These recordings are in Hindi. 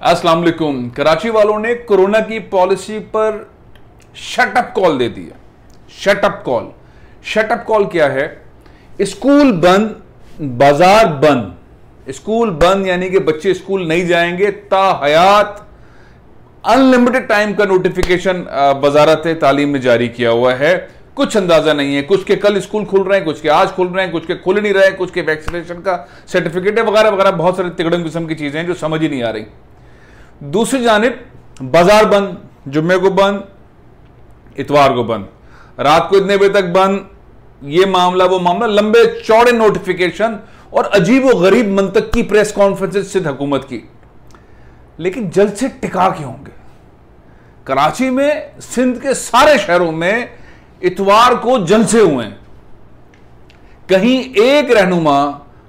अस्सलाम वालेकुम। कराची वालों ने कोरोना की पॉलिसी पर शटअप कॉल दे दिया। Shut up call. शटअप कॉल क्या है? स्कूल बंद, बाजार बंद। स्कूल बंद यानी कि बच्चे स्कूल नहीं जाएंगे ता हयात। अनलिमिटेड टाइम का नोटिफिकेशन वजारत तालीम ने जारी किया हुआ है। कुछ अंदाजा नहीं है, कुछ के कल स्कूल खुल रहे हैं, कुछ के आज खुल रहे हैं, कुछ के खुल नहीं रहे हैं, कुछ के वैक्सीनेशन का सर्टिफिकेट है वगैरह वगैरह। बहुत सारे तिगड़म किस्म की चीजें हैं जो समझ ही नहीं आ रही। दूसरी जानिब बाजार बंद, जुम्मे को बंद, इतवार को बंद, रात को इतने बजे तक बंद। ये मामला वो मामला, लंबे चौड़े नोटिफिकेशन और अजीब व गरीब मंतक की प्रेस कॉन्फ्रेंस सिंध हुकूमत की। लेकिन जल्द से टिका क्यों होंगे? कराची में, सिंध के सारे शहरों में इतवार को जलसे हुए हैं। कहीं एक रहनुमा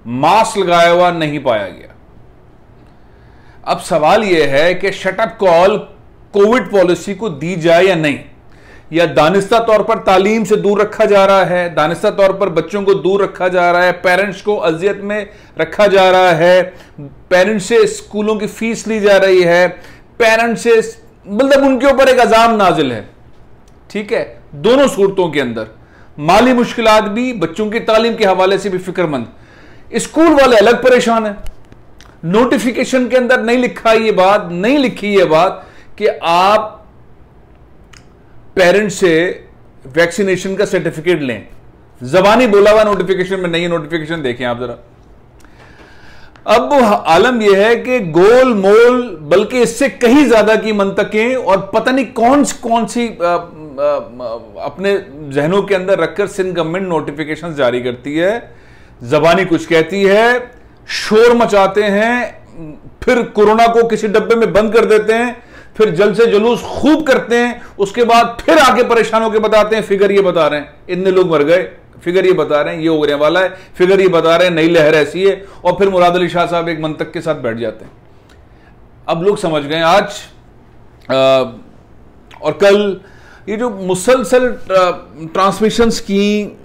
मास्क लगाया हुआ नहीं पाया गया। अब सवाल यह है कि शटअप कॉल कोविड पॉलिसी को दी जाए या नहीं, या दानिस्ता तौर पर तालीम से दूर रखा जा रहा है, दानिस्ता तौर पर बच्चों को दूर रखा जा रहा है, पेरेंट्स को अजियत में रखा जा रहा है, पेरेंट्स से स्कूलों की फीस ली जा रही है, पेरेंट्स से मतलब उनके ऊपर एक अजाम नाजिल है। ठीक है, दोनों सूरतों के अंदर माली मुश्किलात भी, बच्चों की तालीम के हवाले से भी फिक्रमंद। स्कूल वाले अलग परेशान है। नोटिफिकेशन के अंदर नहीं लिखा ये बात, नहीं लिखी ये बात कि आप पेरेंट्स से वैक्सीनेशन का सर्टिफिकेट लें। जबानी बोला हुआ नोटिफिकेशन में नहीं है। नोटिफिकेशन देखें आप जरा। अब आलम यह है कि गोल मोल, बल्कि इससे कहीं ज्यादा की मंतकें और पता नहीं कौन सी अपने जहनों के अंदर रखकर सिंध गवर्नमेंट नोटिफिकेशन जारी करती है। जबानी कुछ कहती है, शोर मचाते हैं, फिर कोरोना को किसी डब्बे में बंद कर देते हैं, फिर जल्द से जुलूस खूब करते हैं, उसके बाद फिर आगे परेशान होकर बताते हैं फिगर ये बता रहे हैं इतने लोग मर गए, फिगर ये बता रहे हैं ये होने वाला है, फिगर ये बता रहे हैं नई लहर ऐसी है, और फिर मुराद अली शाह साहब एक मंतक के साथ बैठ जाते हैं। अब लोग समझ गए। आज और कल ये जो मुसलसल ट्रांसमिशंस की,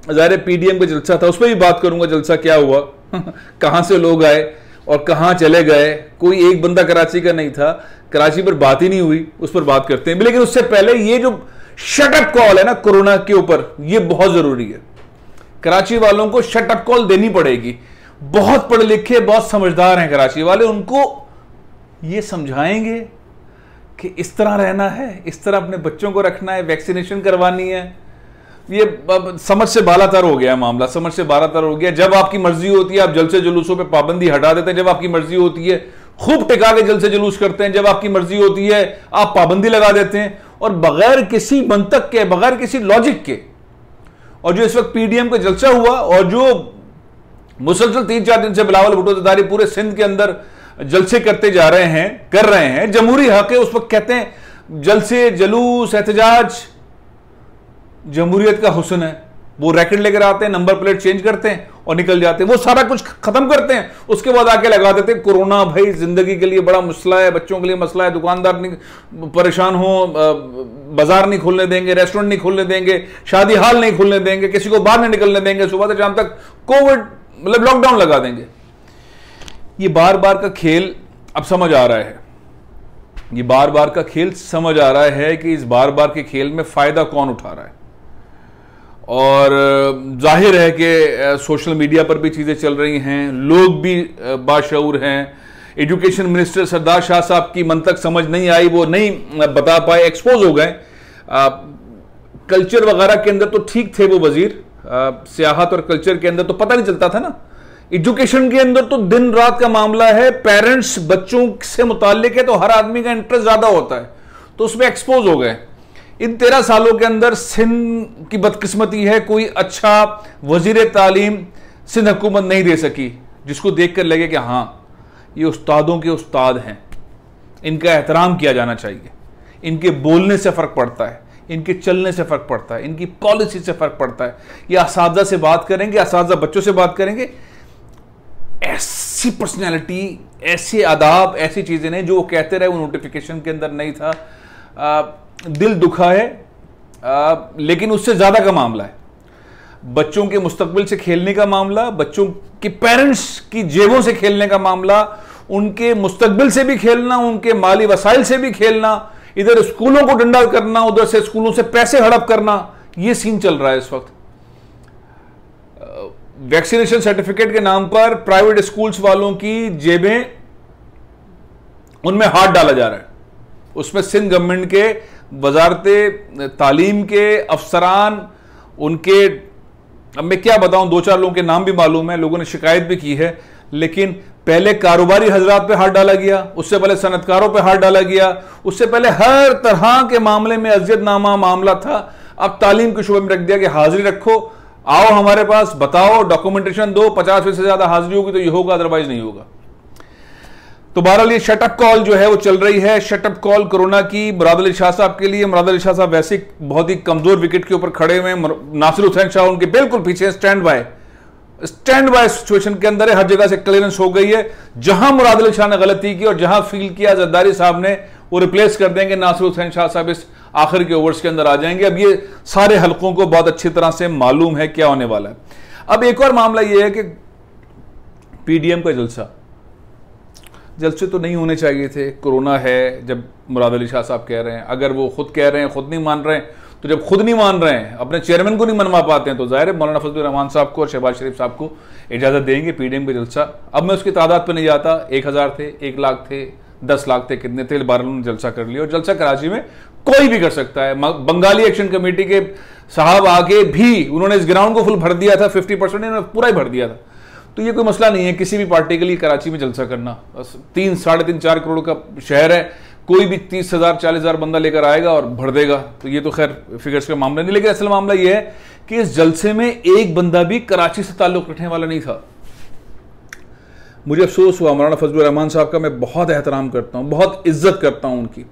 ज़ाहिर पीडीएम का जलसा था, उस पर भी बात करूंगा। जलसा क्या हुआ, कहां से लोग आए और कहां चले गए। कोई एक बंदा कराची का नहीं था, कराची पर बात ही नहीं हुई, उस पर बात करते हैं। लेकिन उससे पहले ये जो शटअप कॉल है ना कोरोना के ऊपर, ये बहुत जरूरी है। कराची वालों को शटअप कॉल देनी पड़ेगी। बहुत पढ़े लिखे, बहुत समझदार हैं कराची वाले, उनको ये समझाएंगे कि इस तरह रहना है, इस तरह अपने बच्चों को रखना है, वैक्सीनेशन करवानी है। ये समझ से बालातर हो गया मामला, समझ से बालातर हो गया। जब आपकी मर्जी होती है आप जलसे जुलूसों पे पाबंदी हटा देते हैं, जब आपकी मर्जी होती है खूब टिका के जलसे जुलूस करते हैं, जब आपकी मर्जी होती है आप पाबंदी लगा देते हैं, और बगैर किसी मंतक के, बगैर किसी लॉजिक के। और जो इस वक्त पीडीएम का जलसा हुआ और जो मुसलसल 3-4 दिन से बिलावल भुट्टो ज़रदारी पूरे सिंध के अंदर जलसे करते जा रहे हैं, कर रहे हैं, जमहूरी हक है। उस वक्त कहते हैं जलसे, जुलूस, एहतजाज जमहूरियत का हुस्न है। वो रैकेट लेकर आते हैं, नंबर प्लेट चेंज करते हैं और निकल जाते हैं। वो सारा कुछ खत्म करते हैं, उसके बाद आके लगा देते हैं कोरोना भाई जिंदगी के लिए बड़ा मसला है, बच्चों के लिए मसला है, दुकानदार नहीं परेशान हो, बाजार नहीं खोलने देंगे, रेस्टोरेंट नहीं खोलने देंगे, शादी हाल नहीं खोलने देंगे, किसी को बाहर नहीं निकलने देंगे, सुबह से शाम तक कोविड मतलब लॉकडाउन लगा देंगे। ये बार बार का खेल अब समझ आ रहा है। ये बार बार का खेल समझ आ रहा है कि इस बार बार के खेल में फायदा कौन उठा रहा है। और जाहिर है कि सोशल मीडिया पर भी चीज़ें चल रही हैं, लोग भी बाशऊर हैं। एजुकेशन मिनिस्टर सरदार शाह साहब की मंतक समझ नहीं आई, वो नहीं बता पाए, एक्सपोज हो गए। कल्चर वगैरह के अंदर तो ठीक थे वो वजीर, सियाहत और कल्चर के अंदर तो पता नहीं चलता था ना। एजुकेशन के अंदर तो दिन रात का मामला है, पेरेंट्स बच्चों से मुताल्लिक है, तो हर आदमी का इंटरेस्ट ज़्यादा होता है, तो उसमें एक्सपोज हो गए। इन 13 सालों के अंदर सिंध की बदकिस्मती है, कोई अच्छा वजीर तालीम सिंध हुकूमत नहीं दे सकी जिसको देखकर लगे कि हाँ ये उस्तादों के उस्ताद हैं, इनका एहतराम किया जाना चाहिए। इनके बोलने से फ़र्क पड़ता है, इनके चलने से फ़र्क पड़ता है, इनकी पॉलिसी से फ़र्क पड़ता है। ये असातिज़ा से बात करेंगे, असातिज़ा बच्चों से बात करेंगे। ऐसी पर्सनैलिटी, ऐसे आदाब, ऐसी चीज़ें नहीं जो वो कहते रहे, वो नोटिफिकेशन के अंदर नहीं था। दिल दुखा है, लेकिन उससे ज़्यादा का मामला है। बच्चों के मुस्तकबिल से खेलने का मामला, बच्चों के पेरेंट्स की जेबों से खेलने का मामला, उनके मुस्तकबिल से भी खेलना, उनके माली वसाइल से भी खेलना, इधर स्कूलों को डंडा करना, उधर से स्कूलों से पैसे हड़प करना, यह सीन चल रहा है इस वक्त। वैक्सीनेशन सर्टिफिकेट के नाम पर प्राइवेट स्कूल्स वालों की जेबें, उनमें हाथ डाला जा रहा है। उसमें सिंध गवर्नमेंट के वजारत तालीम के अफसरान, उनके, अब मैं क्या बताऊं, 2-4 लोगों के नाम भी मालूम है, लोगों ने शिकायत भी की है, लेकिन पहले कारोबारी हजरात पे हाथ डाला गया, उससे पहले सनतकारों पे हाथ डाला गया, उससे पहले हर तरह के मामले में अज़ियतनामा मामला था। अब तालीम के शुबे में रख दिया कि हाजिरी रखो, आओ हमारे पास, बताओ, डॉक्यूमेंटेशन दो, 50% से ज्यादा हाजिरी होगी तो ये होगा, अदरवाइज नहीं होगा। तो बहरहाल ये शटअप कॉल जो है वो चल रही है, शटअप कॉल कोरोना की मुराद अली शाह साहब के लिए। मुराद अली शाह साहब वैसे बहुत ही कमजोर विकेट के ऊपर खड़े हुए हैं, नासिर हुसैन शाह उनके बिल्कुल पीछे, स्टैंड बाय सिचुएशन के अंदर है, हर जगह से क्लियरेंस हो गई है। जहां मुराद अली शाह ने गलती की और जहां फील किया जरदारी साहब ने, वो रिप्लेस कर देंगे, नासिर हुसैन शाह साहब इस आखिर के ओवर्स के अंदर आ जाएंगे। अब ये सारे हलकों को बहुत अच्छी तरह से मालूम है क्या होने वाला है। अब एक और मामला ये है कि पीडीएम का जलसे तो नहीं होने चाहिए थे, कोरोना है, जब मुराद अली शाह साहब कह रहे हैं, अगर वो खुद कह रहे हैं, खुद नहीं मान रहे हैं, तो जब खुद नहीं मान रहे हैं, अपने चेयरमैन को नहीं मनवा पाते हैं, तो जाहिर है मौलाना फजलुर रहमान साहब को और शहबाज शरीफ साहब को इजाजत देंगे पीडीएम का जलसा। अब मैं उसकी तादाद पर नहीं जाता, 1000 थे, 1 लाख थे, 10 लाख थे, कितने थे, 12 ने जलसा कर लिया। और जलसा कराची में कोई भी कर सकता है। बंगाली एक्शन कमेटी के साहब आके भी उन्होंने इस ग्राउंड को फुल भर दिया था, 50% इन्होंने पूरा ही भर दिया था। तो ये कोई मसला नहीं है किसी भी पार्टी के लिए कराची में जलसा करना। 3, 3.5, 4 करोड़ का शहर है, कोई भी 30,000, 40,000 बंदा लेकर आएगा और भर देगा। तो ये तो खैर फिगर्स का मामला नहीं, लेकिन असल मामला ये है कि इस जलसे में एक बंदा भी कराची से ताल्लुक रखने वाला नहीं था। मुझे अफसोस हुआ, मौलाना फजलुर रहमान साहब का मैं बहुत एहतराम करता हूं, बहुत इज्जत करता हूं उनकी।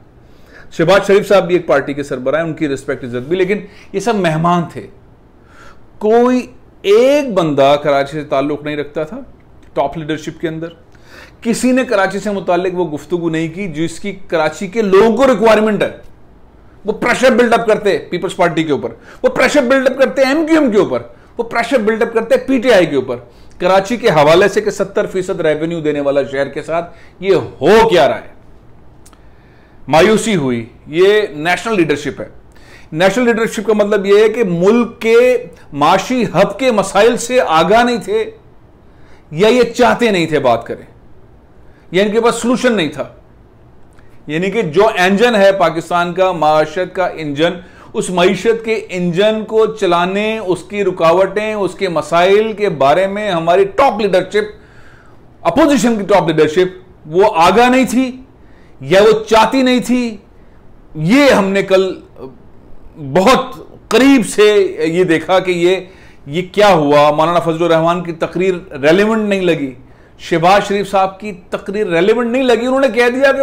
शहबाज शरीफ साहब भी एक पार्टी के सरबराह हैं, उनकी रिस्पेक्ट इज्जत भी, लेकिन ये सब मेहमान थे। कोई एक बंदा कराची से ताल्लुक नहीं रखता था टॉप लीडरशिप के अंदर। किसी ने कराची से मुताल्लिक वो गुफ्तगू नहीं की जिसकी कराची के लोगों को रिक्वायरमेंट है। वो प्रेशर बिल्डअप करते पीपल्स पार्टी के ऊपर, वो प्रेशर बिल्डअप करते एमक्यूएम के ऊपर, वो प्रेशर बिल्डअप करते पीटीआई के ऊपर, कराची के हवाले से कि 70% रेवेन्यू देने वाला शहर के साथ ये हो क्या रहा है। मायूसी हुई। ये नेशनल लीडरशिप है। नेशनल लीडरशिप का मतलब यह है कि मुल्क के माशी हब के मसाइल से आगाह नहीं थे, या ये चाहते नहीं थे बात करें, या इनके पास सलूशन नहीं था। यानी कि जो इंजन है पाकिस्तान का, माशत का इंजन, उस मईशत के इंजन को चलाने, उसकी रुकावटें, उसके मसाइल के बारे में हमारी टॉप लीडरशिप, अपोजिशन की टॉप लीडरशिप, वो आगाह नहीं थी या वो चाहती नहीं थी। ये हमने कल बहुत करीब से ये देखा कि ये क्या हुआ। मौलाना फजलुर रहमान की तकरीर रेलेवेंट नहीं लगी, शहबाज शरीफ साहब की तकरीर रेलेवेंट नहीं लगी। उन्होंने कह दिया कि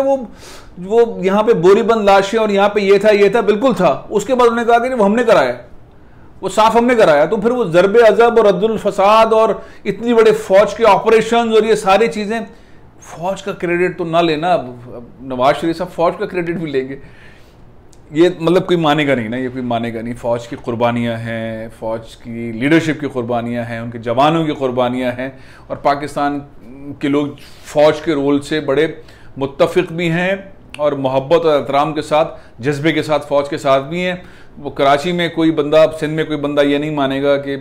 वो यहां पे बोरीबंद लाशें और यहां पे ये था, बिल्कुल था। उसके बाद उन्होंने कहा कि वो हमने कराया, वो साफ हमने कराया। तो फिर वो ज़रबे अज़ब और रद्दुल फसाद और इतनी बड़े फौज के ऑपरेशन और ये सारी चीजें, फौज का क्रेडिट तो ना लेना। नवाज शरीफ साहब फौज का क्रेडिट भी लेंगे, ये मतलब कोई मानेगा नहीं ना, ये कोई मानेगा नहीं। फौज की कुर्बानियां हैं, फौज की लीडरशिप की कुर्बानियां हैं, उनके जवानों की कुर्बानियां हैं, और पाकिस्तान के लोग फौज के रोल से बड़े मुत्तफिक भी हैं और मोहब्बत और एहतराम के साथ, जज्बे के साथ फौज के साथ भी हैं। वो कराची में कोई बंदा, सिंध में कोई बंदा ये नहीं मानेगा कि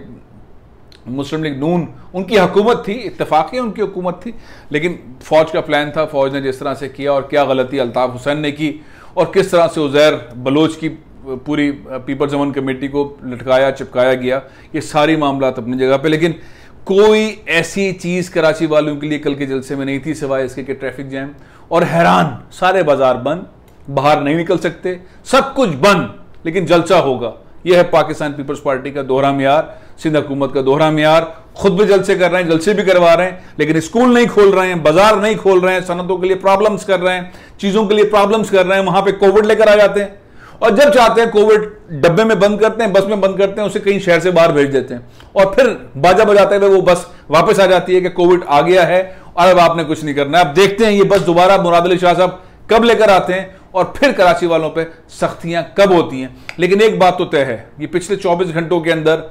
मुस्लिम लीग नून, उनकी हुकूमत थी, इत्तेफाक़ी उनकी हुकूमत थी, लेकिन फौज का प्लान था, फौज ने जिस तरह से किया, और क्या गलती अल्ताफ़ हुसैन ने की, और किस तरह से उज़ैर बलोच की पूरी पीपल्स अमन कमेटी को लटकाया चिपकाया गया, ये सारी मामलात अपनी जगह पे। लेकिन कोई ऐसी चीज़ कराची वालों के लिए कल के जलसे में नहीं थी सिवाय इसके कि ट्रैफिक जैम और हैरान, सारे बाजार बंद, बाहर नहीं निकल सकते, सब कुछ बंद, लेकिन जलसा होगा। यह है पाकिस्तान पीपल्स पार्टी का दोहरा मियार, सिंध हुकूमत का दोहरा मियार। खुद भी जलसे कर रहे हैं, जलसे भी करवा रहे हैं, लेकिन स्कूल नहीं खोल रहे हैं, बाजार नहीं खोल रहे हैं, सनतों के लिए प्रॉब्लम्स कर रहे हैं, चीजों के लिए प्रॉब्लम्स कर रहे हैं। वहां पे कोविड लेकर आ जाते हैं, और जब चाहते हैं कोविड डब्बे में बंद करते हैं, बस में बंद करते हैं, उसे कहीं शहर से बाहर भेज देते हैं, और फिर बाजा बजाते हुए वो बस वापस आ जाती है कि कोविड आ गया है और अब आपने कुछ नहीं करना है। अब देखते हैं ये बस दोबारा मुराद अली शाह साहब कब लेकर आते हैं और फिर कराची वालों पे सख्तियां कब होती हैं। लेकिन एक बात तो तय है, ये पिछले 24 घंटों के अंदर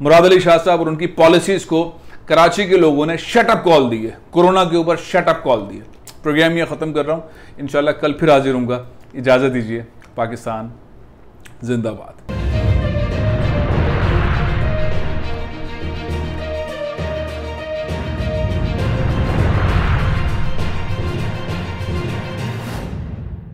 मुराद अली शाह साहब और उनकी पॉलिसीज को कराची के लोगों ने शट अप कॉल दी है, कोरोना के ऊपर शट अप कॉल दी है। प्रोग्राम यहाँ ख़त्म कर रहा हूँ। इंशाल्लाह कल फिर हाजिर होऊंगा। इजाज़त दीजिए। पाकिस्तान जिंदाबाद।